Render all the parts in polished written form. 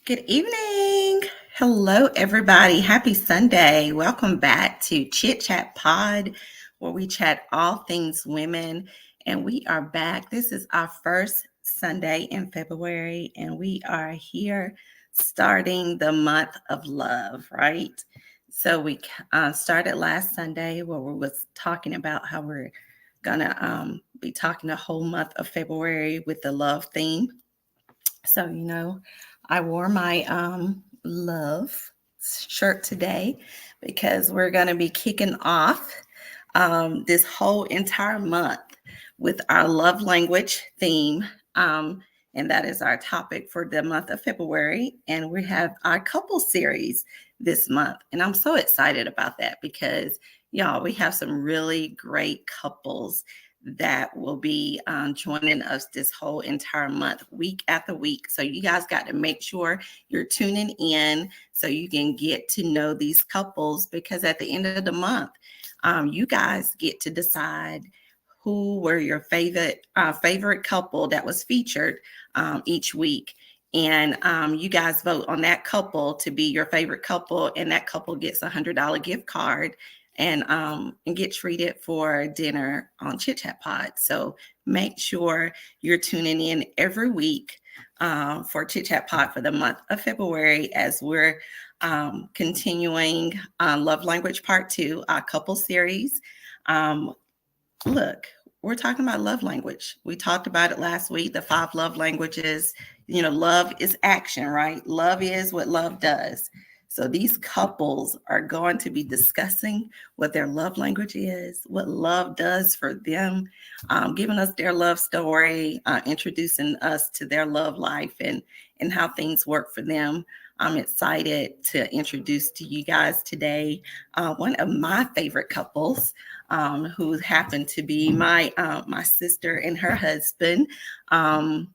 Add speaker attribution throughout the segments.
Speaker 1: Good evening. Hello, everybody. Happy Sunday. Welcome back to Chit Chat Pod, where we chat all things women. And we are back. This is our first Sunday in February, and we are here starting the month of love, right? So we started last Sunday where we was talking about how we're gonna be talking the whole month of February with the love theme. So, I wore my love shirt today because we're going to be kicking off this whole entire month with our love language theme. And that is our topic for the month of February. And we have our couple series this month. And I'm so excited about that because, y'all, we have some really great couples that will be joining us this whole entire month, week after week. So you guys got to make sure you're tuning in so you can get to know these couples, because at the end of the month, you guys get to decide who were your favorite couple that was featured each week. And you guys vote on that couple to be your favorite couple, and that couple gets $100 gift card and get treated for dinner on Chit Chat Pod. So make sure you're tuning in every week for Chit Chat Pod for the month of February as we're continuing Love Language Part 2, our couple series. Look, we're talking about love language. We talked about it last week, the 5 love languages. Love is action, right? Love is what love does. So these couples are going to be discussing what their love language is, what love does for them, giving us their love story, introducing us to their love life and how things work for them. I'm excited to introduce to you guys today one of my favorite couples, who happened to be my sister and her husband. My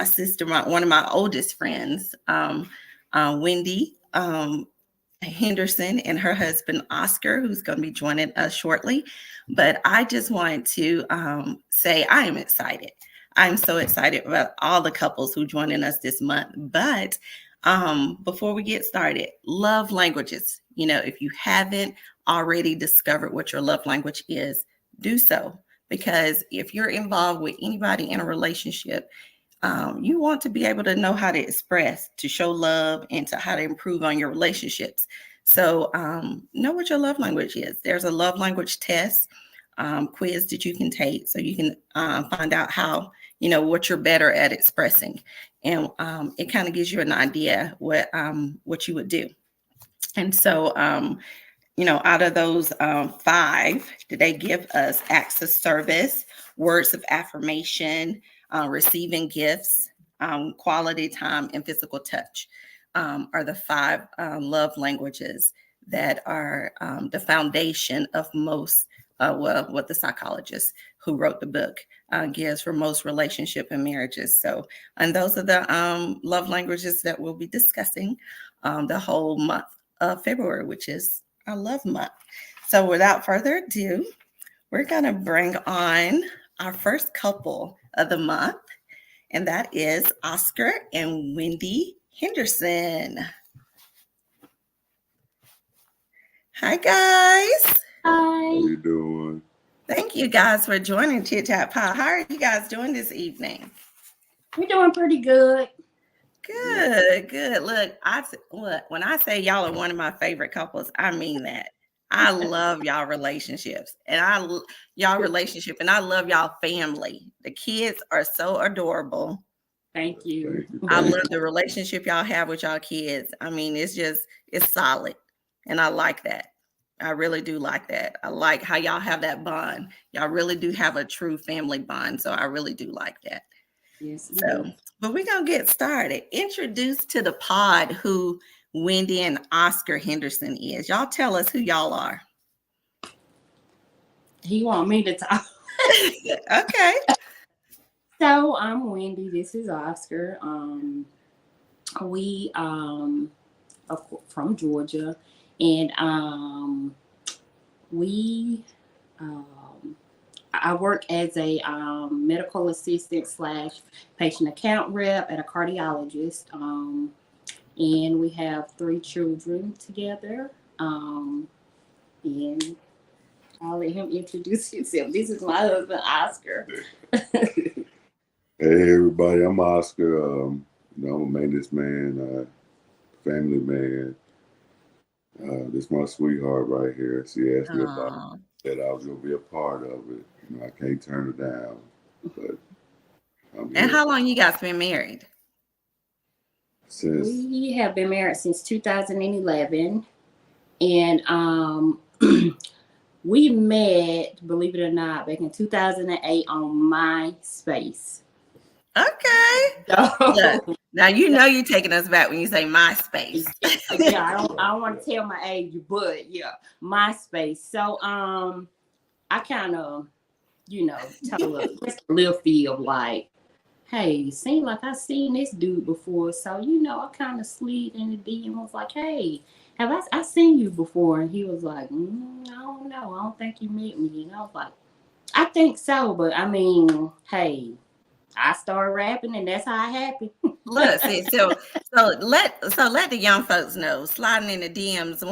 Speaker 1: sister, one of my oldest friends. Wendy Henderson and her husband Oscar, who's going to be joining us shortly. But I just wanted to say I am excited. I'm so excited about all the couples who joining us this month. But before we get started, love languages. If you haven't already discovered what your love language is, do so. Because if you're involved with anybody in a relationship, you want to be able to know how to express, to show love, and to how to improve on your relationships. So know what your love language is. There's a love language test quiz that you can take so you can find out how, what you're better at expressing. And it kind of gives you an idea what you would do. And so, out of those 5, they give us acts of service, words of affirmation, receiving gifts, quality time, and physical touch are the 5 love languages that are the foundation of most, what the psychologist who wrote the book gives for most relationship and marriages. So, and those are the love languages that we'll be discussing the whole month of February, which is our love month. So without further ado, we're going to bring on our first couple of the month, and that is Oscar and Wendy Henderson. Hi, guys.
Speaker 2: How you doing?
Speaker 1: Thank you guys for joining Chit Chat Pie. How are you guys doing this evening?
Speaker 3: We're doing pretty good.
Speaker 1: Good. Look, when I say y'all are one of my favorite couples, I mean that. I love y'all relationships, and I love y'all family. The kids are so adorable.
Speaker 3: Thank you.
Speaker 1: I love the relationship y'all have with y'all kids. I mean, it's solid, and I like that. I really do like that. I like how y'all have that bond. Y'all really do have a true family bond, so I really do like that.
Speaker 3: Yes.
Speaker 1: So, but we're going to get started. Introduce to the pod who Wendy and Oscar Henderson is. Y'all tell us who y'all are.
Speaker 3: He want me to talk.
Speaker 1: Okay.
Speaker 3: So I'm Wendy. This is Oscar. We are from Georgia, and we I work as a medical assistant / patient account rep at a cardiologist. And we have 3 children together. And I'll let him introduce himself. This is my husband, Oscar.
Speaker 2: Hey everybody, I'm Oscar. I'm a maintenance man, family man. This is my sweetheart right here. She asked me about that I was gonna be a part of it. I can't turn it down. But
Speaker 1: And how long you guys been married?
Speaker 3: We have been married since 2011, and we met, believe it or not, back in 2008 on MySpace.
Speaker 1: Okay. So, now you're taking us back when you say MySpace.
Speaker 3: Yeah, I don't want to tell my age, but yeah, MySpace. So I kind of, tell a little feel like, hey, seemed like I seen this dude before. So, I kind of slid in the DM, was like, hey, have I seen you before? And he was like, I don't know. I don't think you met me. And I was like, I think so. But I mean, hey, I started rapping and that's how it happened.
Speaker 1: Look, see, so let the young folks know, sliding in the DMs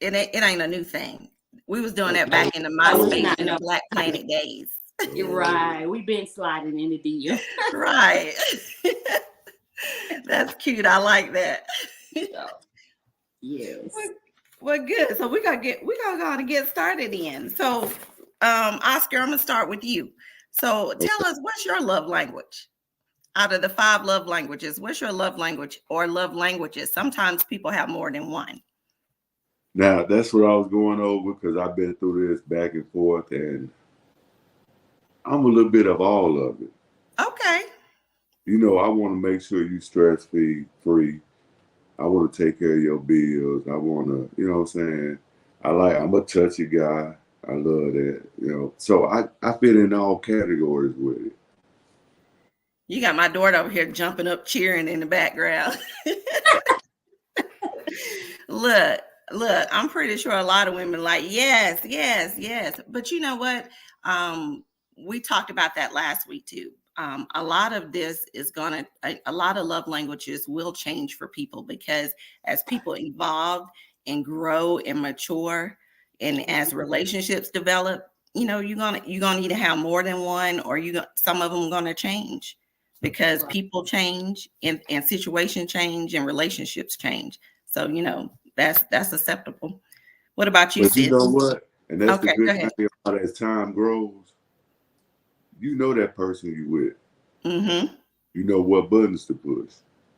Speaker 1: it ain't a new thing. We was doing that back in the MySpace and the Black Planet days.
Speaker 3: Right. We've been sliding in the DM.
Speaker 1: Right. That's cute. I like that.
Speaker 3: Yes.
Speaker 1: Well, good. So we're gonna go and get started in. So Oscar, I'm gonna start with you. So tell us, what's your love language? Out of the 5 love languages, what's your love language or love languages? Sometimes people have more than one.
Speaker 2: Now, that's what I was going over because I've been through this back and forth, and I'm a little bit of all of it.
Speaker 1: Okay.
Speaker 2: I want to make sure you stress free. I want to take care of your bills. I want to, you know what I'm saying? I'm a touchy guy. I love that, So I fit in all categories with it.
Speaker 1: You got my daughter over here jumping up, cheering in the background. Look, I'm pretty sure a lot of women like, yes. But you know what? We talked about that last week too. A lot of this is a lot of love languages will change for people because as people evolve and grow and mature, and as relationships develop, you're gonna need to have more than one, or some of them are gonna change because people change and situations change and relationships change. So that's acceptable. What about you,
Speaker 2: But
Speaker 1: Sid?
Speaker 2: you know what? And that's
Speaker 1: Okay,
Speaker 2: the good thing about as time grows. You know that person you with.
Speaker 1: Mm-hmm.
Speaker 2: You know what buttons to push.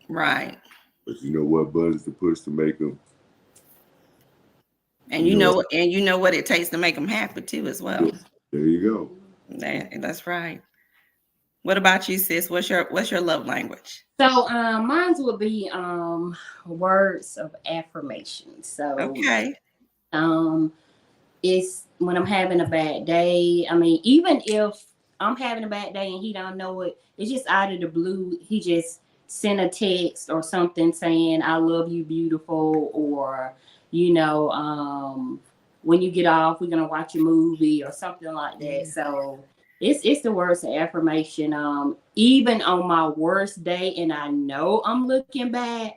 Speaker 1: Right.
Speaker 2: But you know what buttons to push to make them.
Speaker 1: And you know what it takes to make them happy too, as well.
Speaker 2: There you
Speaker 1: go. That's right. What about you, sis? What's your love language?
Speaker 3: So mine would be words of affirmation. So
Speaker 1: okay.
Speaker 3: It's when I'm having a bad day. I mean, even if I'm having a bad day and he don't know it, it's just out of the blue. He just sent a text or something saying, I love you, beautiful, or, when you get off, we're going to watch a movie or something like that. So it's the words of affirmation. Even on my worst day and I know I'm looking bad,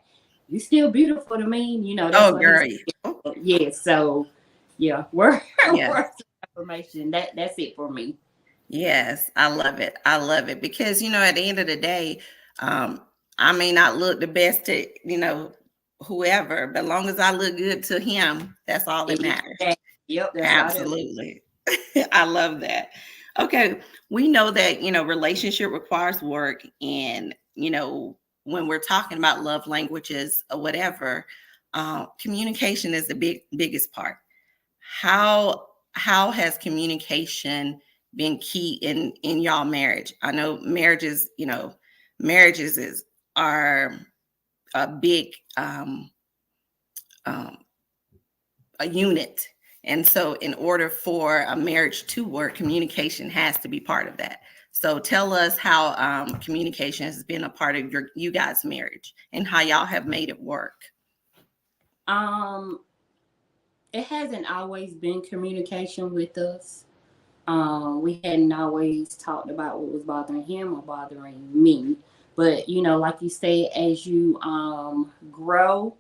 Speaker 3: you're still beautiful to me. That's
Speaker 1: girl.
Speaker 3: Yeah. So yeah, words of affirmation. That's it for me.
Speaker 1: Yes, I love it because at the end of the day, I may not look the best to whoever, but as long as I look good to him, that's all that matters.
Speaker 3: Yep,
Speaker 1: absolutely. I love that. Okay, we know that relationship requires work, and when we're talking about love languages or whatever, communication is the biggest part. How has communication been key in y'all marriage? I know marriages are a big a unit, and so in order for a marriage to work, communication has to be part of that. So tell us how communication has been a part of you guys' marriage and how y'all have made it work.
Speaker 3: It hasn't always been communication with us. We hadn't always talked about what was bothering him or bothering me. But, you know, like you said, as you grow,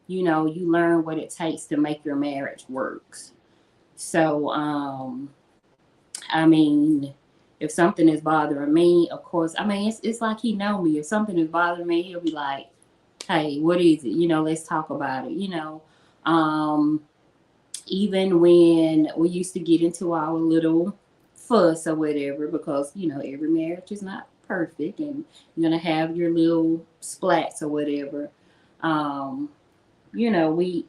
Speaker 3: you know, you learn what it takes to make your marriage work. So, I mean, if something is bothering me, of course, I mean, it's like he know me. If something is bothering me, he'll be like, hey, what is it? You know, let's talk about it, you know. Even when we used to get into our little fuss or whatever, because, you know, every marriage is not perfect and you're going to have your little splats or whatever. You know, we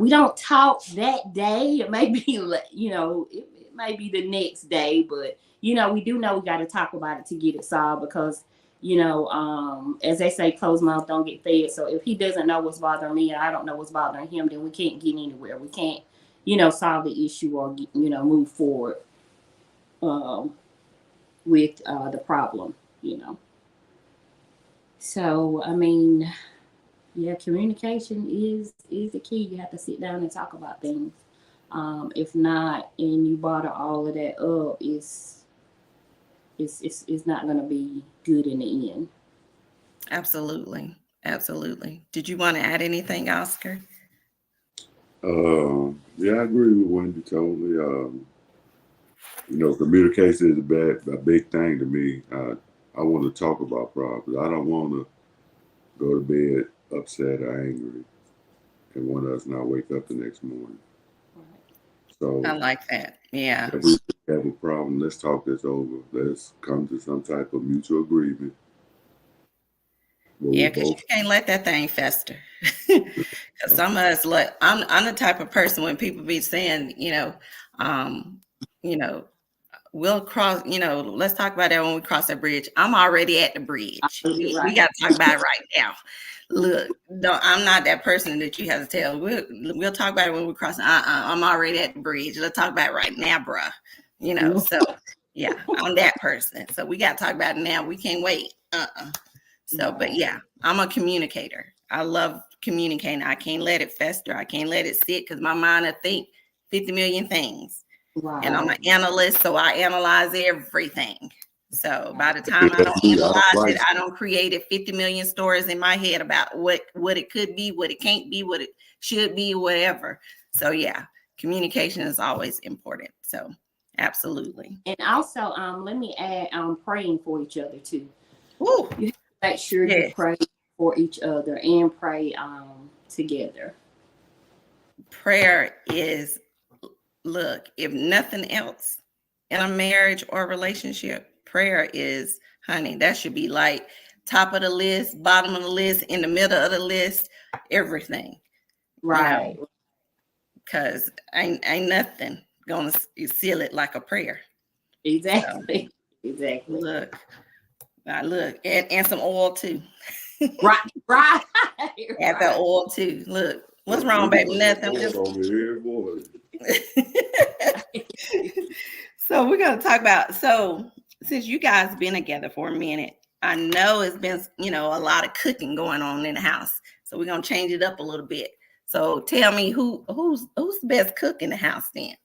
Speaker 3: don't talk that day. It may be, you know, it may be the next day, but, you know, we do know we got to talk about it to get it solved because, you know, as they say, closed mouth don't get fed. So if he doesn't know what's bothering me and I don't know what's bothering him, then we can't get anywhere. We can't, you know, solve the issue or, you know, move forward with the problem, you know. So, I mean, yeah, communication is the key. You have to sit down and talk about things. If not, and you bother all of that up, it's not going to be good in the end.
Speaker 1: Absolutely. Absolutely. Did you want to add anything, Oscar?
Speaker 2: Yeah, I agree with Wendy totally. You know, communication is a big thing to me. I want to talk about problems. I don't want to go to bed upset or angry and one of us not wake up the next morning. So
Speaker 1: I like that. Yeah.
Speaker 2: if we have a problem, let's talk this over. Let's come to some type of mutual agreement.
Speaker 1: Yeah, because you can't let that thing fester. Because some of us, like, I'm the type of person when people be saying, you know, we'll cross, you know, let's talk about that when we cross that bridge. I'm already at the bridge. We got to talk about it right now. Look, I'm not that person that you have to tell. We'll talk about it when we cross. I'm already at the bridge. Let's talk about it right now, bruh. You know, so yeah, I'm that person. So we got to talk about it now. We can't wait. So, but yeah, I'm a communicator. I love communicating. I can't let it fester. I can't let it sit because my mind will think 50 million things. Right. And I'm an analyst, so I analyze everything. So by the time I don't analyze it, I don't create 50 million stories in my head about what it could be, what it can't be, what it should be, whatever. So yeah, communication is always important. So absolutely.
Speaker 3: And also, let me add, praying for each other too.
Speaker 1: Ooh.
Speaker 3: You have to make sure you pray for each other and pray together.
Speaker 1: Prayer is, look, if nothing else in a marriage or relationship, prayer is, honey, that should be like top of the list, bottom of the list, in the middle of the list, everything.
Speaker 3: Right.
Speaker 1: Because ain't nothing gonna seal it like a prayer.
Speaker 3: Exactly. So, exactly.
Speaker 1: Look, and some oil too.
Speaker 3: Right.
Speaker 1: Add the oil too. Look, what's wrong, baby? Nothing. So we're gonna talk about, so since you guys been together for a minute, I know it's been, you know, a lot of cooking going on in the house. So we're gonna change it up a little bit. So tell me who's the best cook in the house then?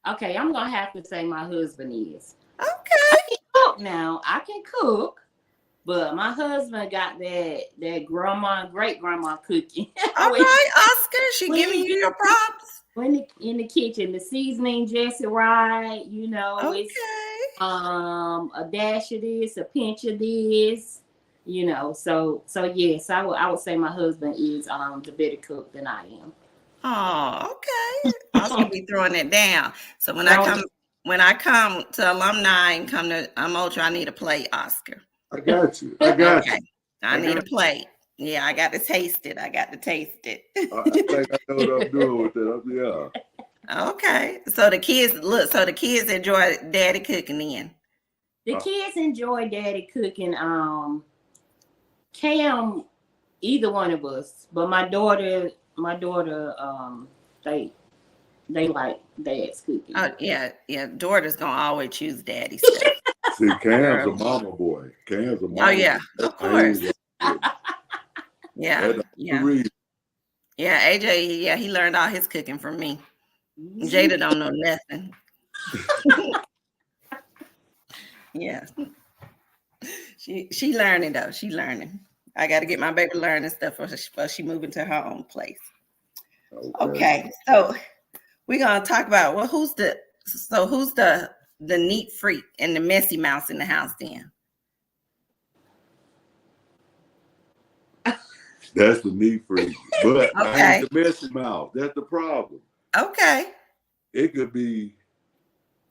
Speaker 3: Okay, I'm gonna have to say my husband is.
Speaker 1: Okay.
Speaker 3: I can cook now. I can cook, but my husband got that grandma, great grandma cooking.
Speaker 1: All right, Oscar, she giving you your props.
Speaker 3: When in the kitchen, the seasoning just right, you know.
Speaker 1: Okay.
Speaker 3: It's a dash of this, a pinch of this, you know. So yes, I would say my husband is the better cook than I am.
Speaker 1: Oh, okay. Oscar be throwing it down. So when I come to alumni and come to Ultra, I need a plate, Oscar.
Speaker 2: I got you. I
Speaker 1: need a plate. Yeah, I got to taste it. I think I
Speaker 2: know what I'm doing with it. Yeah.
Speaker 1: Okay. So the kids enjoy daddy cooking then.
Speaker 3: The kids enjoy daddy cooking. Cam, either one of us, but my daughter, they like dad's cooking.
Speaker 1: Oh yeah. Daughter's gonna always choose daddy stuff.
Speaker 2: See, Cam's a mama boy.
Speaker 1: Oh yeah, of course. Yeah. Yeah, AJ, he learned all his cooking from me. Jada don't know nothing. Yeah. She learning though. She learning. I got to get my baby learning stuff before she move into her own place. Okay. So we're gonna talk about who's the neat freak and the messy mouse in the house then?
Speaker 2: That's the neat freak. But
Speaker 1: Okay.
Speaker 2: I ain't the messy mouth. That's the problem.
Speaker 1: Okay.
Speaker 2: It could be,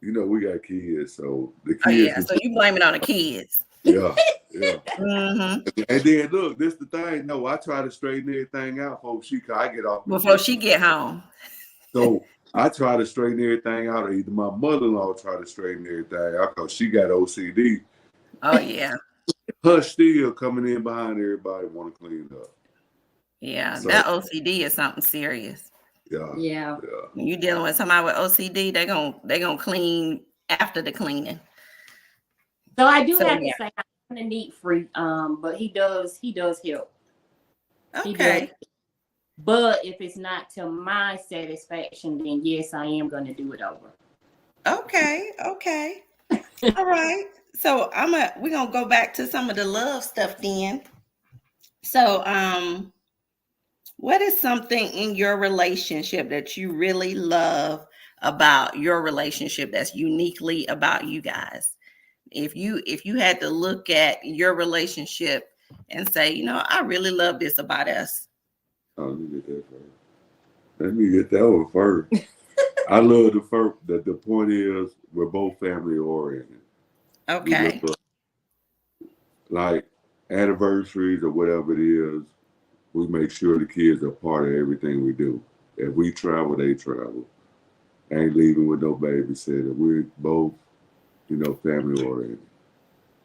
Speaker 2: we got kids, so the kids.
Speaker 1: Oh yeah, so you blame it on the kids.
Speaker 2: Yeah.
Speaker 1: Mm-hmm.
Speaker 2: And then look, this the thing. No, I try to straighten everything out before I get off.
Speaker 1: Before she get home.
Speaker 2: So I try to straighten everything out, or either my mother-in-law try to straighten everything out because she got OCD.
Speaker 1: Oh yeah.
Speaker 2: Her still coming in behind everybody want to clean up.
Speaker 1: Yeah, so, that OCD is something serious.
Speaker 3: Yeah.
Speaker 1: When you're dealing with somebody with OCD, they're gonna clean after the cleaning.
Speaker 3: So I do have to say I'm a neat freak, but he does help.
Speaker 1: Okay.
Speaker 3: But if it's not to my satisfaction, then yes, I am going to do it over. Okay.
Speaker 1: All right. So we're gonna go back to some of the love stuff then. So what is something in your relationship that you really love about your relationship that's uniquely about you guys? If you had to look at your relationship and say, I really love this about us.
Speaker 2: Oh, let me get that one first. I love the point is we're both family oriented.
Speaker 1: Okay.
Speaker 2: Like anniversaries or whatever it is, we make sure the kids are part of everything we do. If we travel, they travel. Ain't leaving with no babysitter. We're both, family oriented.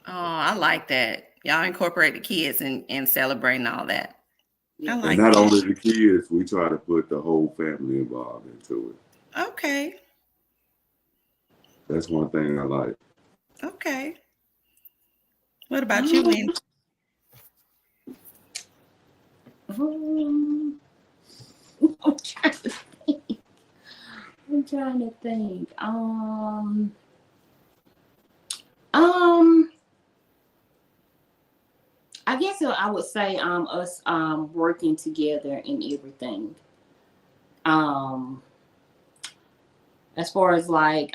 Speaker 1: Oh, I like that. Y'all incorporate the kids and celebrating all that.
Speaker 3: Yeah.
Speaker 1: I like
Speaker 2: and not
Speaker 1: that.
Speaker 2: only the kids, we try to put the whole family involved into it.
Speaker 1: Okay.
Speaker 2: That's one thing I like.
Speaker 1: Okay. What about you, Wendy?
Speaker 3: I'm trying to think. I guess I would say us working together in everything. As far as like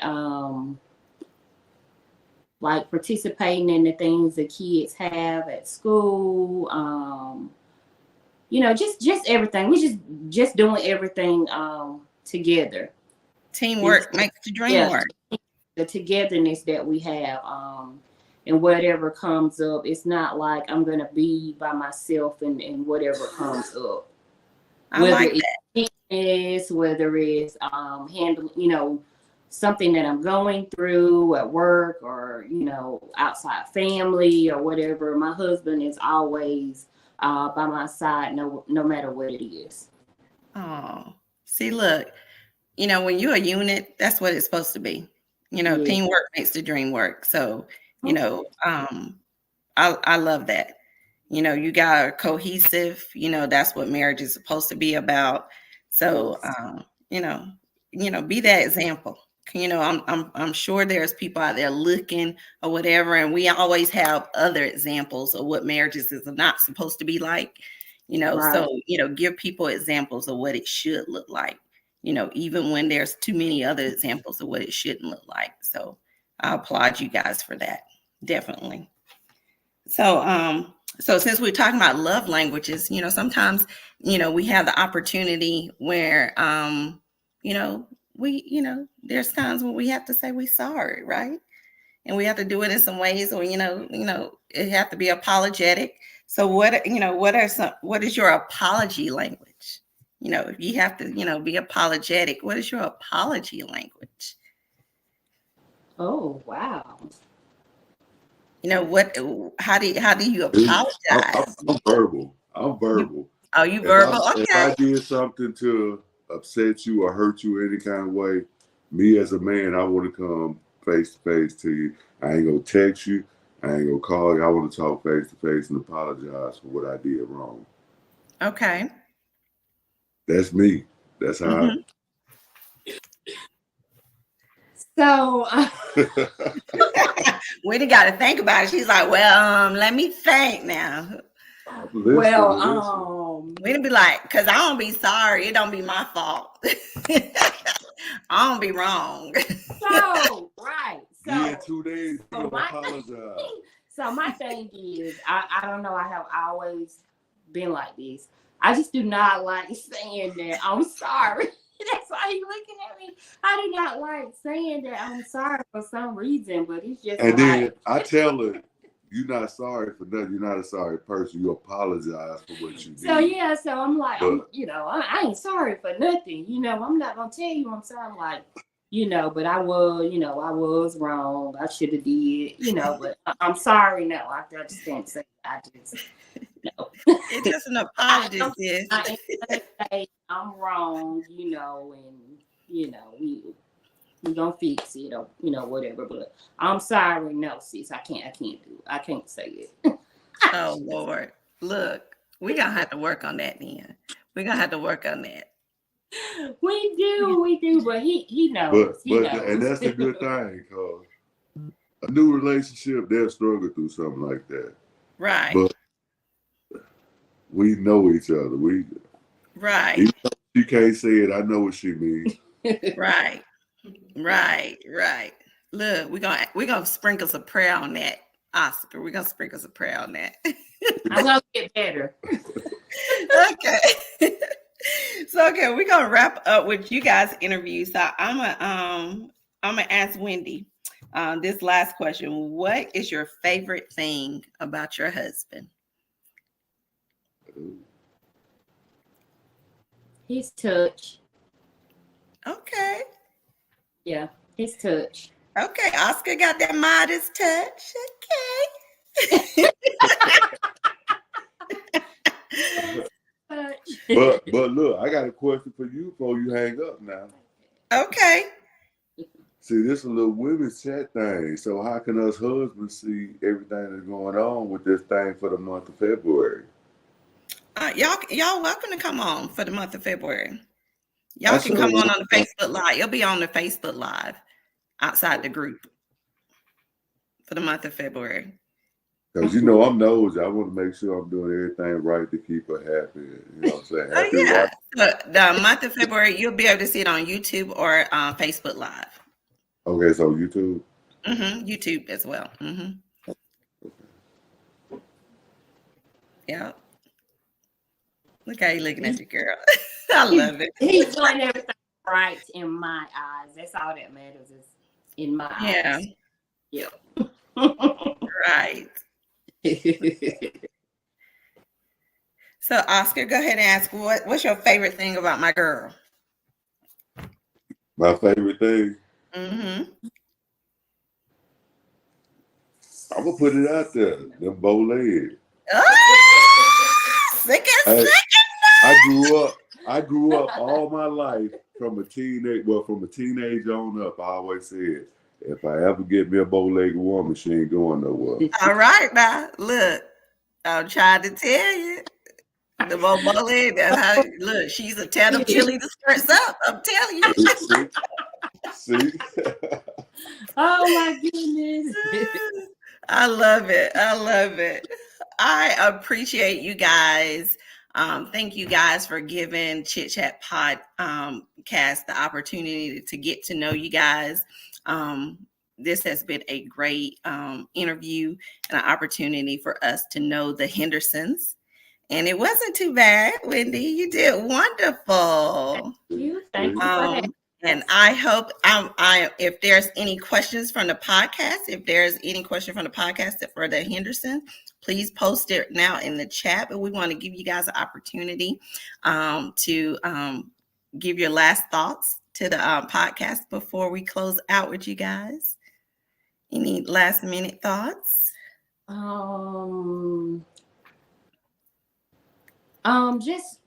Speaker 3: participating in the things the kids have at school, just everything. We just doing everything together.
Speaker 1: Teamwork makes the dream work.
Speaker 3: The togetherness that we have, and whatever comes up, it's not like I'm gonna be by myself and whatever comes up.
Speaker 1: Whether it's
Speaker 3: whether it's handling, something that I'm going through at work or outside family or whatever. My husband is always by my side, no matter what it is.
Speaker 1: Oh, see, look, when you're a unit, that's what it's supposed to be. Teamwork makes the dream work. So, I love that. You got a cohesive, that's what marriage is supposed to be about. So, be that example. I'm sure there's people out there looking or whatever, and we always have other examples of what marriages is not supposed to be like,
Speaker 3: Right.
Speaker 1: So, give people examples of what it should look like, even when there's too many other examples of what it shouldn't look like. So I applaud you guys for that. Definitely. So, so since we're talking about love languages, sometimes, we have the opportunity where, there's times when we have to say we're sorry, right? And we have to do it in some ways where, it have to be apologetic. So what is your apology language? If you have to, be apologetic, what is your apology language?
Speaker 3: Oh, wow.
Speaker 1: How do you apologize?
Speaker 2: I'm verbal.
Speaker 1: Oh, you verbal? Okay.
Speaker 2: If I did something to upset you or hurt you any kind of way, me as a man, I want to come face to face to you. I ain't gonna text you. I ain't gonna call you. I want to talk face to face and apologize for what I did wrong.
Speaker 1: Okay.
Speaker 2: That's me. That's how.
Speaker 3: So
Speaker 1: We done got to think about it. She's like, well, let me think now. We didn't be like, because I don't be sorry. It don't be my fault. I don't be wrong.
Speaker 3: so right. So
Speaker 2: yeah, 2 days.
Speaker 3: so
Speaker 2: You
Speaker 3: my
Speaker 2: apologize.
Speaker 3: so my thing is, I don't know. I have always been like this. I just do not like saying that I'm sorry. That's why you looking at me. I do not like saying that I'm sorry for some reason, but it's just
Speaker 2: And
Speaker 3: like,
Speaker 2: then I tell her, you're not sorry for nothing. You're not a sorry person. You apologize for what you did.
Speaker 3: so yeah. So I'm like,
Speaker 2: But-
Speaker 3: I ain't sorry for nothing. I'm not gonna tell you I'm sorry. I'm like, but I was wrong. I should have did. But I'm sorry. No, I just can't say. I just no.
Speaker 1: It's just an apology, sis.
Speaker 3: I ain't gonna say I'm wrong, and we gonna fix it or whatever. But I'm sorry, no, sis, I can't do it. I can't say it.
Speaker 1: Oh Lord, look, we gonna have to work on that then. We gonna have to work on that.
Speaker 3: We do, but he knows. He knows.
Speaker 2: And that's a good thing, cause a new relationship, they'll struggle through something like that.
Speaker 1: Right.
Speaker 2: But we know each other.
Speaker 1: Right.
Speaker 2: Even though she can't say it, I know what she means.
Speaker 1: Right. Look, we're gonna sprinkle some prayer on that, Oscar. We're gonna sprinkle some prayer on that.
Speaker 3: I'm gonna get better.
Speaker 1: Okay. So okay, we're gonna wrap up with you guys' interview. So I'm gonna ask Wendy this last question. What is your favorite thing about your husband?
Speaker 3: His touch.
Speaker 1: Okay.
Speaker 3: Yeah, his touch.
Speaker 1: Okay, Oscar got that modest touch. Okay.
Speaker 2: But look, I got a question for you before you hang up now.
Speaker 1: Okay.
Speaker 2: See, this is a little women's chat thing. So how can us husbands see everything that's going on with this thing for the month of February?
Speaker 1: Y'all welcome to come on for the month of February. Y'all can come on the Facebook Live. You'll be on the Facebook Live outside the group for the month of February.
Speaker 2: Because I'm nosy. I want to make sure I'm doing everything right to keep her happy. You know what I'm saying? Happy
Speaker 1: yeah. So the month of February, you'll be able to see it on YouTube or Facebook Live.
Speaker 2: Okay, so YouTube?
Speaker 1: YouTube as well. Yeah. Look how you looking at your girl. I love it.
Speaker 3: He's doing everything right in my eyes. That's all that matters is in my eyes. Yeah.
Speaker 1: Right. So Oscar, go ahead and ask what's your favorite thing about my girl?
Speaker 2: My favorite thing? I'm going to put it out there. Them bow legs.
Speaker 1: Sick.
Speaker 2: I grew up all my life from a teenage on up. I always said, if I ever get me a bow-legged woman, she ain't going nowhere.
Speaker 1: All right, now look, I'm trying to tell you, the bow-legged. That's how. Look, she's a tear them chili the skirts up. I'm telling you.
Speaker 2: See?
Speaker 3: Oh my goodness.
Speaker 1: I love it. I appreciate you guys. Thank you guys for giving Chit Chat Podcast the opportunity to get to know you guys. This has been a great interview and an opportunity for us to know the Hendersons. And it wasn't too bad, Wendy. You did wonderful.
Speaker 3: Thank you for that.
Speaker 1: And I hope if there's any questions from the podcast, for the Hendersons, please post it now in the chat. But we want to give you guys an opportunity to give your last thoughts to the podcast before we close out with you guys. Any last minute thoughts?
Speaker 3: Just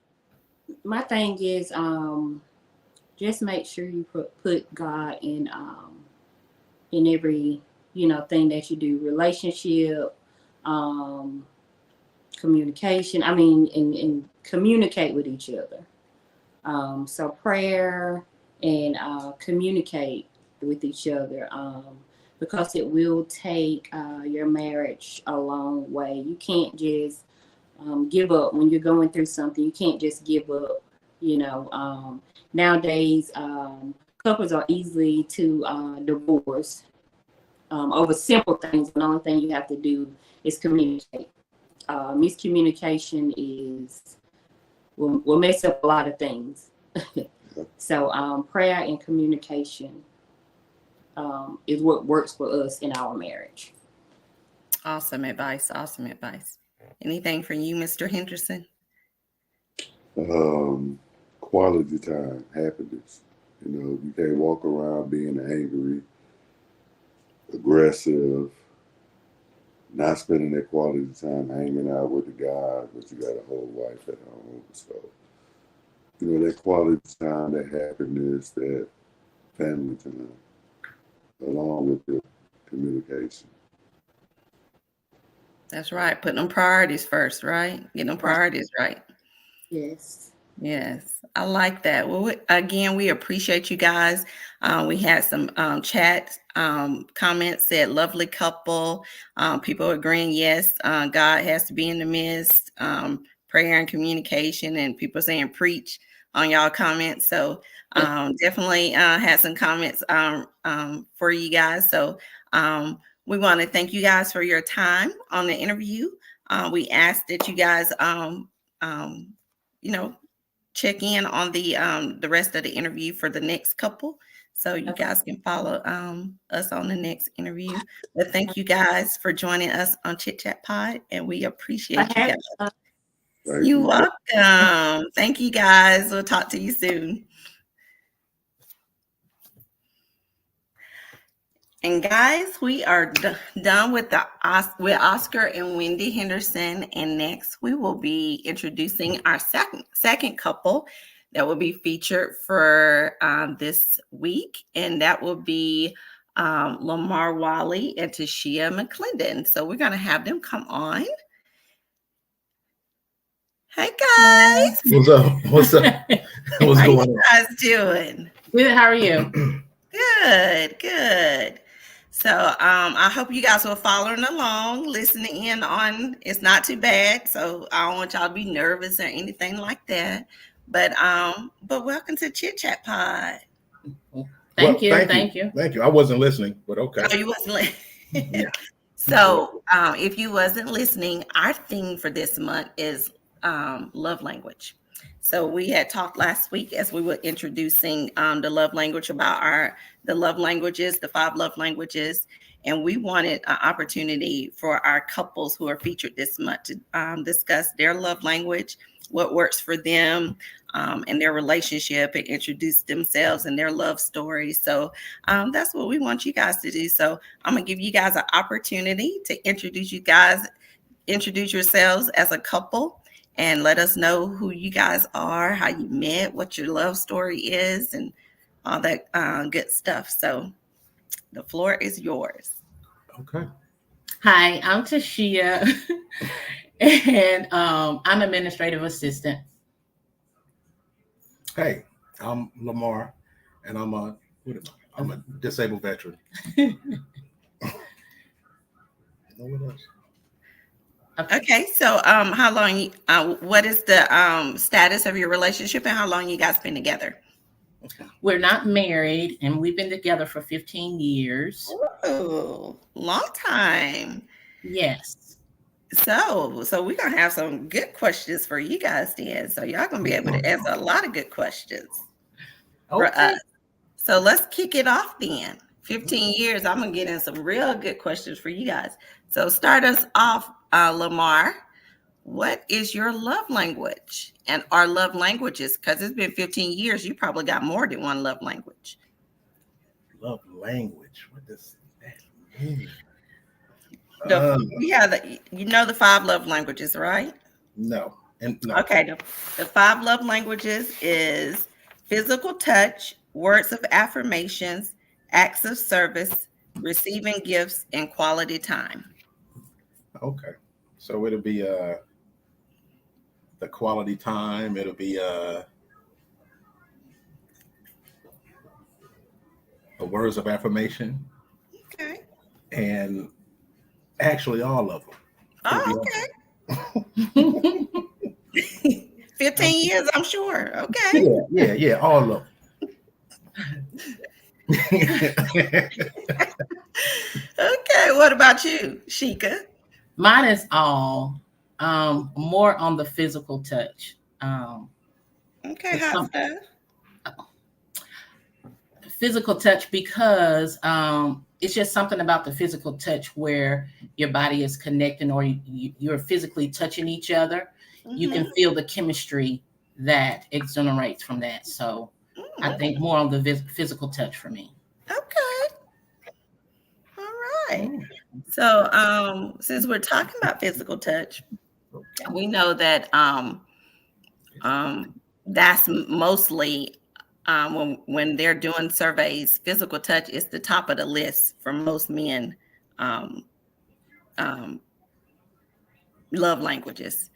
Speaker 3: my thing is just make sure you put God in every thing that you do, relationship, communication. I mean, and communicate with each other. So prayer and communicate with each other, because it will take your marriage a long way. You can't just give up when you're going through something. You can't just give up. Nowadays, couples are easily to divorce over simple things. The only thing you have to do is communicate. Miscommunication will mess up a lot of things. So prayer and communication is what works for us in our marriage.
Speaker 1: Awesome advice. Awesome advice. Anything for you, Mr. Henderson?
Speaker 2: Quality time, happiness. You can't walk around being angry, aggressive, not spending that quality time hanging out with the guys, but you got a whole wife at home. So, that quality time, that happiness, that family time, along with the communication.
Speaker 1: That's right. Putting them priorities first, right? Getting them priorities right.
Speaker 3: Yes.
Speaker 1: Yes, I like that. Well, again, we appreciate you guys. We had some chat comments said, lovely couple. People agreeing, yes, God has to be in the midst. Prayer and communication, and people saying preach on y'all comments. So definitely had some comments for you guys. So we want to thank you guys for your time on the interview. We asked that you guys, check in on the rest of the interview for the next couple, so you guys can follow us on the next interview. But thank you guys for joining us on Chit Chat Pod, and we appreciate you guys. You're welcome. Thank you guys. We'll talk to you soon. And guys, we are done with Oscar and Wendy Henderson, and next we will be introducing our second couple that will be featured for this week, and that will be Lamar Wally and Tashia McClendon. So we're going to have them come on. Hey guys,
Speaker 4: what's up? What's
Speaker 1: How
Speaker 4: going on?
Speaker 1: you guys doing?
Speaker 3: Good. How are you?
Speaker 1: Good. So I hope you guys were following along, listening in on. It's not too bad, so I don't want y'all to be nervous or anything like that. But welcome to Chit Chat Pod.
Speaker 3: Thank you.
Speaker 4: I wasn't listening, but okay.
Speaker 1: Oh, you wasn't listening.
Speaker 4: Yeah.
Speaker 1: So if you wasn't listening, our theme for this month is love language. So we had talked last week as we were introducing the love language about the love languages, the 5 love languages, and we wanted an opportunity for our couples who are featured this month to discuss their love language, what works for them, and their relationship, and introduce themselves and their love story. So that's what we want you guys to do. So I'm gonna give you guys an opportunity to introduce yourselves as a couple. And let us know who you guys are, how you met, what your love story is, and all that good stuff. So the floor is yours.
Speaker 4: Okay.
Speaker 5: Hi, I'm Tashia, and I'm administrative assistant.
Speaker 4: Hey, I'm Lamar, and I'm a disabled veteran. What else?
Speaker 1: Okay, so how long? What is the status of your relationship, and how long you guys been together?
Speaker 5: We're not married, and we've been together for 15 years.
Speaker 1: Oh, long time.
Speaker 5: Yes.
Speaker 1: So we're gonna have some good questions for you guys then. So y'all gonna be able to answer a lot of good questions for us. So let's kick it off then. 15 years, I'm gonna get in some real good questions for you guys. So start us off, Lamar. What is your love language and our love languages? Because it's been 15 years, you probably got more than one love language.
Speaker 4: Love language. What does that mean?
Speaker 1: We have the 5 love languages, right?
Speaker 4: No. No.
Speaker 1: Okay. The 5 love languages is physical touch, words of affirmations, acts of service, receiving gifts, and quality time.
Speaker 4: Okay. So it'll be the quality time. It'll be words of affirmation,
Speaker 1: Okay.
Speaker 4: and actually all of them.
Speaker 1: Oh, okay. 15 years, I'm sure. Okay.
Speaker 4: Yeah, all of them.
Speaker 1: Okay. What about you, Sheikah?
Speaker 5: Mine is all more on the physical touch.
Speaker 1: Okay. Hot stuff.
Speaker 5: Physical touch because it's just something about the physical touch where your body is connecting or you're physically touching each other. You can feel the chemistry that exonerates from that. So I think more on the physical touch for me.
Speaker 1: Okay. All right. So since we're talking about physical touch, we know that that's mostly when they're doing surveys, physical touch is the top of the list for most men love languages.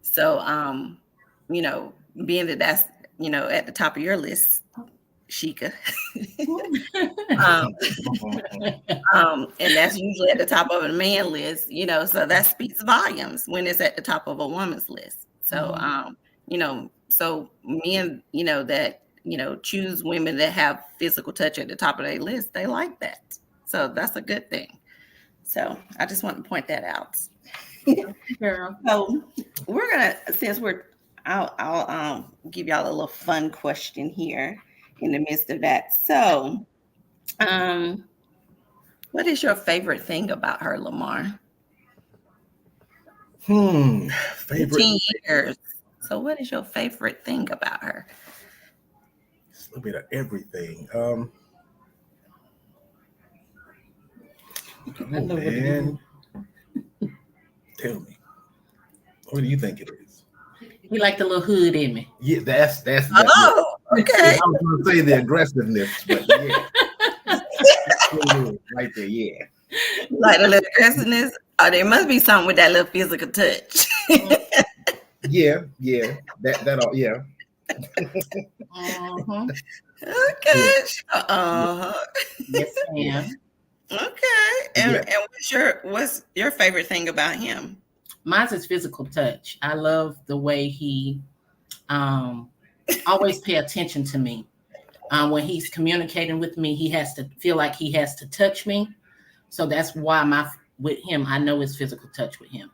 Speaker 1: So being that that's at the top of your list, Sheikah. And that's usually at the top of a man list, so that speaks volumes when it's at the top of a woman's list. So so men, that choose women that have physical touch at the top of their list, they like that. So that's a good thing. So I just want to point that out.
Speaker 5: Girl.
Speaker 1: So we're gonna, I'll give y'all a little fun question here in the midst of that. So what is your favorite thing about her, Lamar?
Speaker 4: Favorite
Speaker 1: 15 years. So what is your favorite thing about her?
Speaker 4: It's a little bit of everything. Man. Tell me. What do you think it is?
Speaker 5: You like the little hood in me.
Speaker 4: Yeah, that's
Speaker 1: Oh, okay.
Speaker 4: I was gonna say the aggressiveness, but yeah. Right there, yeah.
Speaker 1: Like the little aggressiveness. Oh, there must be something with that little physical touch.
Speaker 4: Yeah. That all, yeah.
Speaker 1: Okay.
Speaker 5: Yes, ma'am.
Speaker 1: Okay. And
Speaker 4: Yeah.
Speaker 1: and what's your favorite thing about him?
Speaker 5: Mine's is physical touch. I love the way he always pay attention to me. When he's communicating with me, he has to feel like he has to touch me. So that's why with him, I know it's physical touch with him.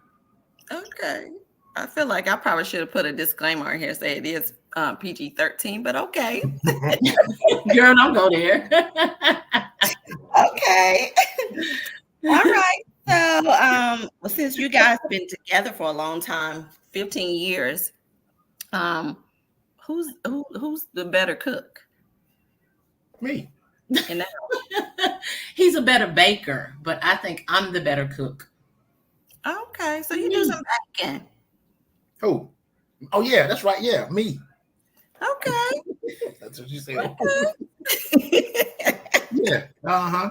Speaker 1: Okay. I feel like I probably should have put a disclaimer in here, say it is PG-13, but okay.
Speaker 5: Girl, don't go there.
Speaker 1: Okay. All right. So since you guys have been together for a long time, 15 years, who's the better cook?
Speaker 4: Me.
Speaker 1: In that?
Speaker 5: He's a better baker, but I think I'm the better cook.
Speaker 1: Okay. So you do some baking.
Speaker 4: Oh yeah, that's right. Yeah, me.
Speaker 1: Okay.
Speaker 4: That's what you said.
Speaker 1: Okay.
Speaker 4: Yeah. Uh-huh.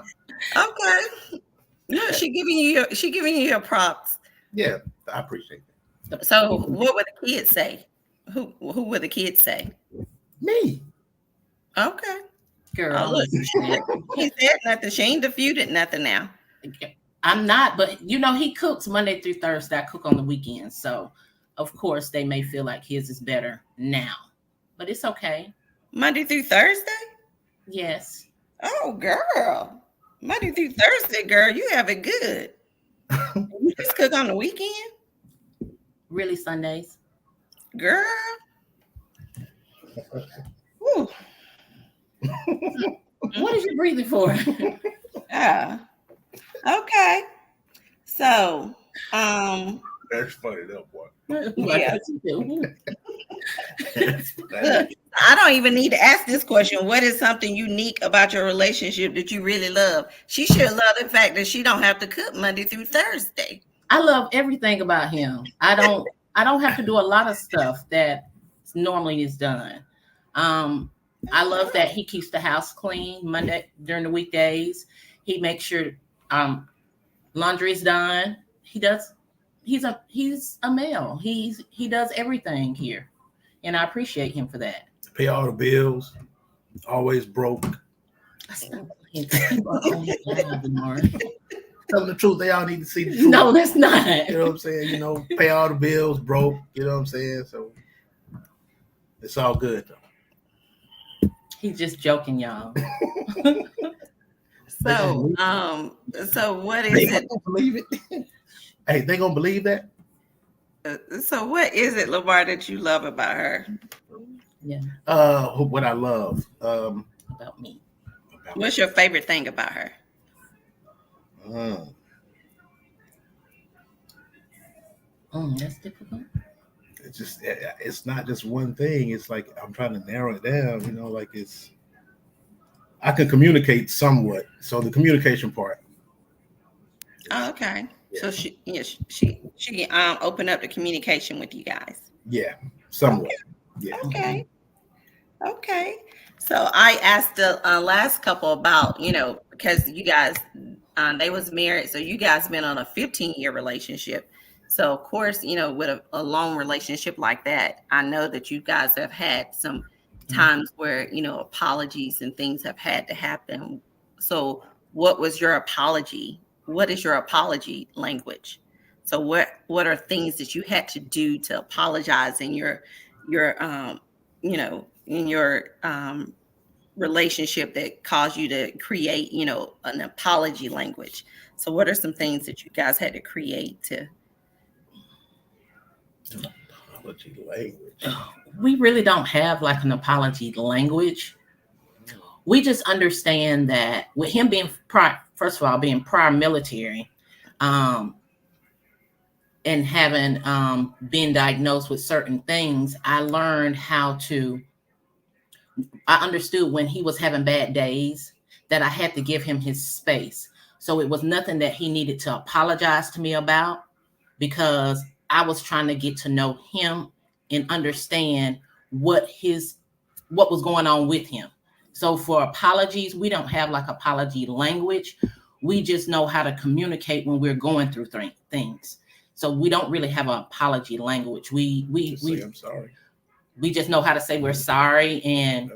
Speaker 1: Okay. Yeah, she giving you your props.
Speaker 4: Yeah, I appreciate that.
Speaker 1: So what would the kids say? Who would the kids say?
Speaker 4: Me.
Speaker 1: Okay.
Speaker 5: Girl,
Speaker 1: Oh, look. He said nothing. She ain't defeated nothing now.
Speaker 5: I'm not, but he cooks Monday through Thursday. I cook on the weekends. So of course they may feel like his is better now, but it's okay.
Speaker 1: Monday through Thursday?
Speaker 5: Yes.
Speaker 1: Oh, girl. Monday through Thursday, girl, you have it good. You just cook on the weekend?
Speaker 5: Really, Sundays?
Speaker 1: Girl. Whew.
Speaker 5: What is you breathing for?
Speaker 1: Yeah. Okay. So,
Speaker 4: That's funny, that boy.
Speaker 1: Yeah.
Speaker 4: That's funny.
Speaker 1: Look, I don't even need to ask this question. What is something unique about your relationship that you really love? She should love the fact that she don't have to cook Monday through Thursday.
Speaker 5: I love everything about him. I don't have to do a lot of stuff that normally is done. I love that he keeps the house clean Monday during the weekdays. He makes sure laundry is done. He's a male. He does everything here, and I appreciate him for that.
Speaker 4: Pay all the bills. Always broke.
Speaker 5: Stop playing. People are on live, Lamar.
Speaker 4: Telling the truth, they all need to see the truth.
Speaker 5: No, that's not.
Speaker 4: You know what I'm saying? You know, pay all the bills, broke. You know what I'm saying? So it's all good though.
Speaker 5: He's just joking, y'all.
Speaker 1: So, so what
Speaker 4: They
Speaker 1: is it?
Speaker 4: gonna believe it. Hey, they gonna believe that?
Speaker 1: So what is it, Lamar, that you love about her?
Speaker 5: Yeah,
Speaker 4: What I love.
Speaker 5: about me.
Speaker 1: What's your favorite thing about her?
Speaker 5: That's difficult.
Speaker 4: It's just, it's not just one thing. It's like I'm trying to narrow it down. You know, like I can communicate somewhat. So the communication part.
Speaker 1: Oh, okay.
Speaker 4: Yeah.
Speaker 1: So she can open up the communication with you guys.
Speaker 4: Yeah, somewhat. Yeah.
Speaker 1: Okay. Okay. So I asked the last couple about, because you guys, they was married. So you guys been on a 15-year relationship. So of course, with a long relationship like that, I know that you guys have had some times where, apologies and things have had to happen. So what was your apology? What is your apology language? So what are things that you had to do to apologize in your in your relationship that caused you to create, an apology language? So what are some things that you guys had to create to?
Speaker 4: Apology language.
Speaker 5: We really don't have like an apology language. We just understand that with him being first of all, being prior military, and having been diagnosed with certain things, I understood when he was having bad days that I had to give him his space. So it was nothing that he needed to apologize to me about, because I was trying to get to know him and understand what was going on with him. So for apologies, we don't have like apology language. We just know how to communicate when we're going through things. So we don't really have an apology language. We
Speaker 4: Say, I'm sorry.
Speaker 5: We just know how to say we're sorry and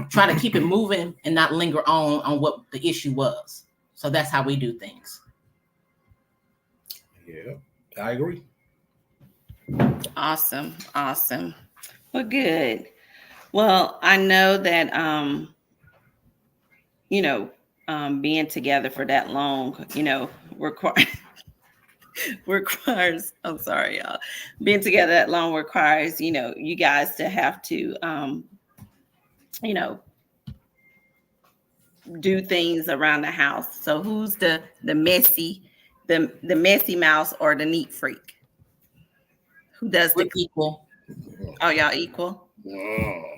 Speaker 5: try to keep it moving and not linger on what the issue was. So that's how we do things.
Speaker 4: Yeah, I agree.
Speaker 1: Awesome. Well, good. Well, I know that being together for that long, requires, I'm sorry, y'all. Being together that long requires, you guys to have to do things around the house. So who's the messy mouse or the neat freak? Who does
Speaker 5: We're equal.
Speaker 1: Oh, y'all equal?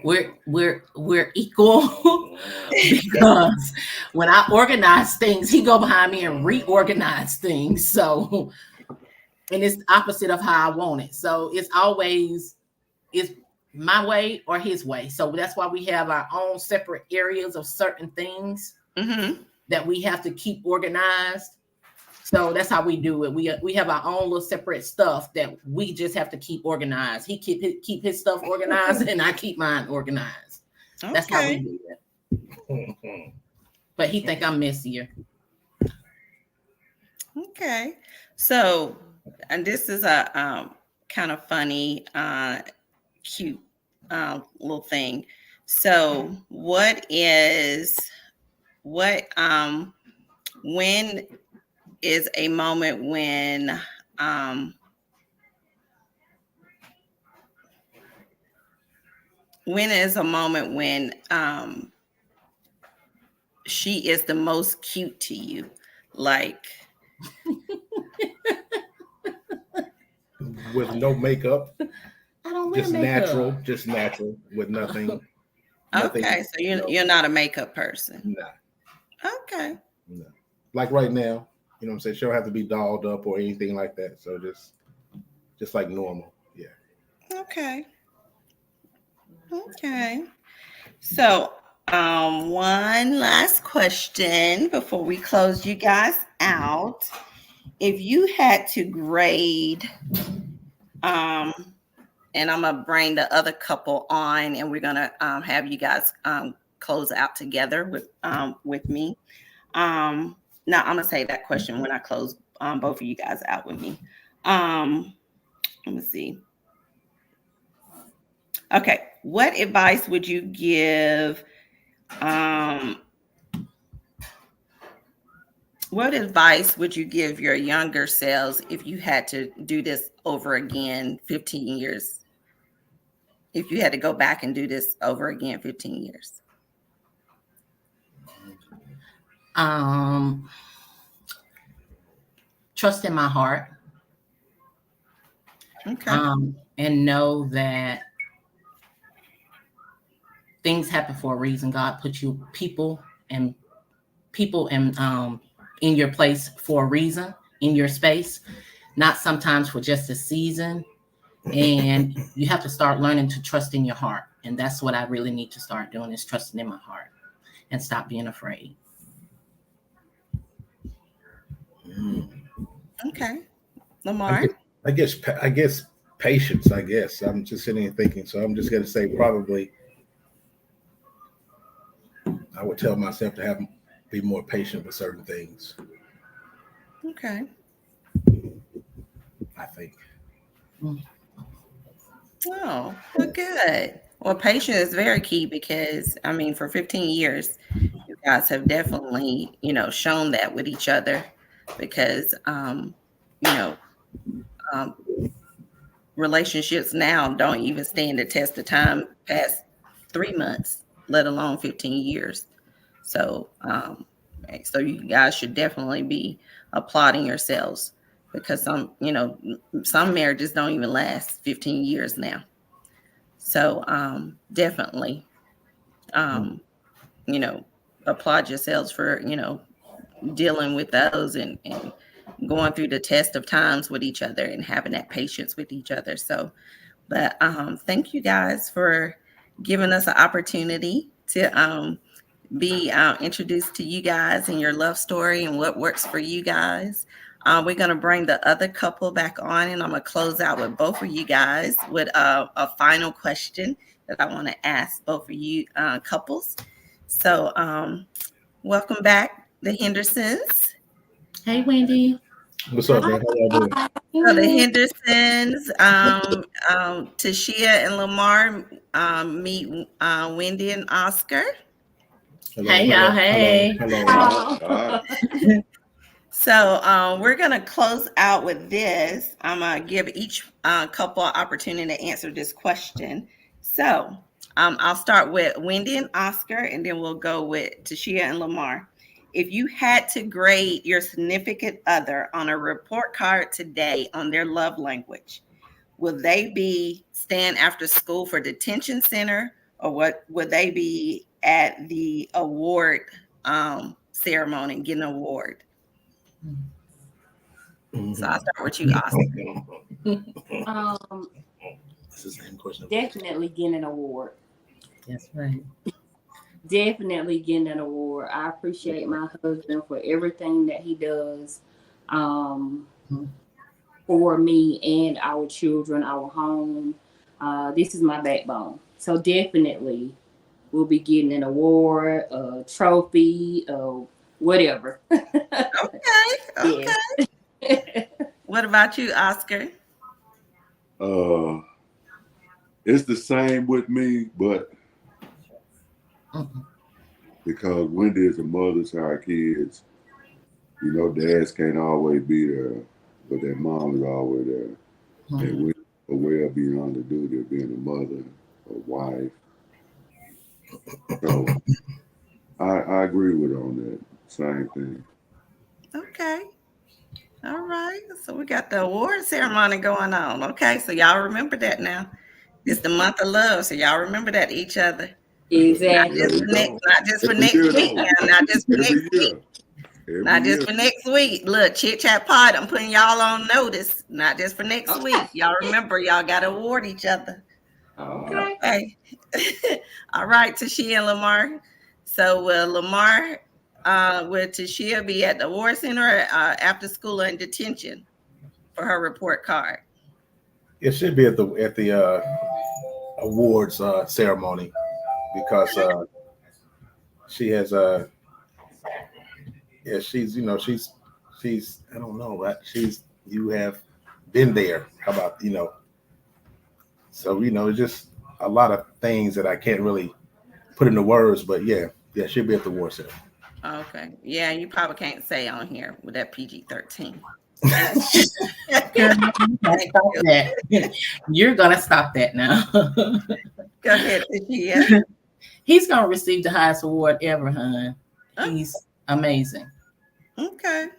Speaker 5: We're equal because when I organize things, he go behind me and reorganize things. So, and it's the opposite of how I want it. So it's my way or his way. So that's why we have our own separate areas of certain things that we have to keep organized. So that's how we do it. We have our own little separate stuff that we just have to keep organized. He keep his stuff organized and I keep mine organized. Okay. That's how we do it. But he think I'm messier.
Speaker 1: Okay. So, and this is a kind of funny, cute little thing. So when is a moment when she is the most cute to you? Like
Speaker 4: with no makeup.
Speaker 5: I don't
Speaker 4: just
Speaker 5: makeup.
Speaker 4: natural with nothing.
Speaker 1: Okay, so you're not a makeup person.
Speaker 4: Nah.
Speaker 1: Okay.
Speaker 4: No. Like right now, you know what I'm saying? She don't have to be dolled up or anything like that. So just like normal. Yeah.
Speaker 1: Okay. So one last question before we close you guys out. If you had to grade, and I'm gonna bring the other couple on, and we're gonna have you guys close out together with me. Now I'm gonna say that question when I close both of you guys out with me. Let me see. Okay, what advice would you give? What advice would you give your younger selves if you had to do this over again 15 years? If you had to go back and do this over again 15 years?
Speaker 5: Trust in my heart.
Speaker 1: Okay.
Speaker 5: And know that things happen for a reason. God put you people in your place for a reason, in your space, not sometimes for just a season. And you have to start learning to trust in your heart. And that's what I really need to start doing, is trusting in my heart and stop being afraid.
Speaker 1: Okay. Lamar?
Speaker 4: I guess patience, I guess. I'm just sitting here thinking, so I'm just going to say probably I would tell myself to be more patient with certain things.
Speaker 1: Okay.
Speaker 4: I think.
Speaker 1: Oh, well, good. Well, patience is very key because, I mean, for 15 years, you guys have definitely, shown that with each other because, relationships now don't even stand the test of time past 3 months, let alone 15 years. So, so you guys should definitely be applauding yourselves because some marriages don't even last 15 years now. So, definitely, applaud yourselves for, dealing with those and going through the test of times with each other and having that patience with each other. So, but thank you guys for giving us an opportunity to be introduced to you guys and your love story and what works for you guys. We're going to bring the other couple back on, and I'm going to close out with both of you guys with a final question that I want to ask both of you couples. So welcome back, the Hendersons.
Speaker 5: Hey, Wendy.
Speaker 4: What's up, man? How y'all doing?
Speaker 1: So the Hendersons, Tashia and Lamar meet Wendy and Oscar.
Speaker 4: Hello,
Speaker 5: Hey, y'all. Hey.
Speaker 4: Hello.
Speaker 1: So we're going to close out with this. I'm going to give each couple an opportunity to answer this question. So I'll start with Wendy and Oscar, and then we'll go with Tashia and Lamar. If you had to grade your significant other on a report card today on their love language, will they be staying after school for detention center, or what would they be at the award ceremony, getting an award? So I'll start with you, Oscar.
Speaker 4: It's the same question.
Speaker 3: Definitely getting an award.
Speaker 5: That's right.
Speaker 3: Definitely getting an award. I appreciate my husband for everything that he does for me and our children, our home. This is my backbone. So definitely we'll be getting an award, a trophy, whatever.
Speaker 1: Okay. What about you, Oscar?
Speaker 2: It's the same with me, but because Wendy is a mother to our kids, dads can't always be there, but their mom is always there. And we're well beyond the duty of being a mother, a wife. So I agree with on that. Same thing.
Speaker 1: Okay. All right. So we got the award ceremony going on. Okay. So y'all remember that now. It's the month of love. So y'all remember that each other.
Speaker 3: Exactly.
Speaker 1: Not just for next week. Not just for next week. Not just for next week. Look, Chit Chat Pod, I'm putting y'all on notice. Not just for next week. Y'all remember, y'all got to award each other. Okay. All right, Tashia and Lamar. So will Lamar, will Tashia be at the award center or after school or in detention for her report card?
Speaker 4: It should be at the awards ceremony because she has yeah, she's she's I don't know, but you have been there. How about so it's just a lot of things that I can't really put into words, but yeah, she'll be at the war center.
Speaker 1: Okay. Yeah, you probably can't say on here with that PG-13.
Speaker 5: You're gonna stop that now.
Speaker 1: Go ahead, Tashia.
Speaker 5: He's gonna receive the highest award ever, hon.
Speaker 1: Oh.
Speaker 5: He's amazing.
Speaker 1: Okay.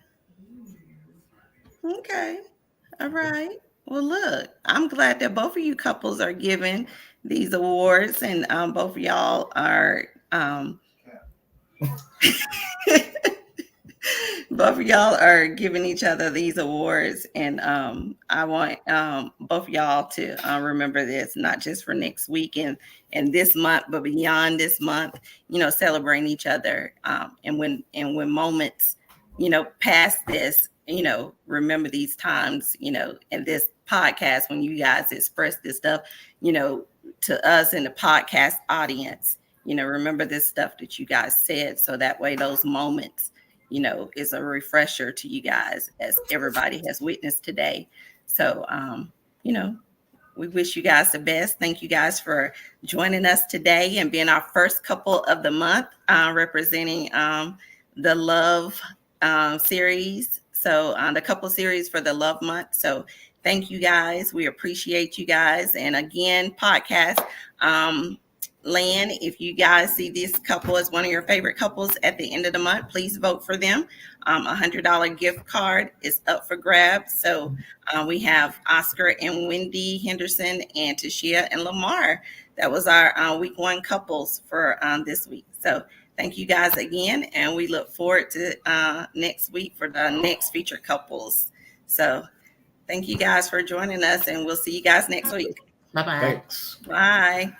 Speaker 1: All right. Well, look, I'm glad that both of you couples are given these awards, and both of y'all are both of y'all are giving each other these awards, and I want both of y'all to remember this, not just for next week and this month, but beyond this month. Celebrating each other, and when moments, past this, remember these times, in this podcast when you guys express this stuff, to us in the podcast audience. Remember this stuff that you guys said, so that way those moments, is a refresher to you guys, as everybody has witnessed today. So, we wish you guys the best. Thank you guys for joining us today and being our first couple of the month, representing the Love series. So the couple series for the Love Month. So thank you guys. We appreciate you guys. And again, podcast land, if you guys see this couple as one of your favorite couples at the end of the month, please vote for them. $100 gift card is up for grabs. So we have Oscar and Wendy Henderson and Tashia and Lamar. That was our week one couples for this week. So thank you guys again. And we look forward to next week for the next featured couples. So thank you guys for joining us, and we'll see you guys next week.
Speaker 5: Bye-bye.
Speaker 4: Thanks.
Speaker 1: Bye.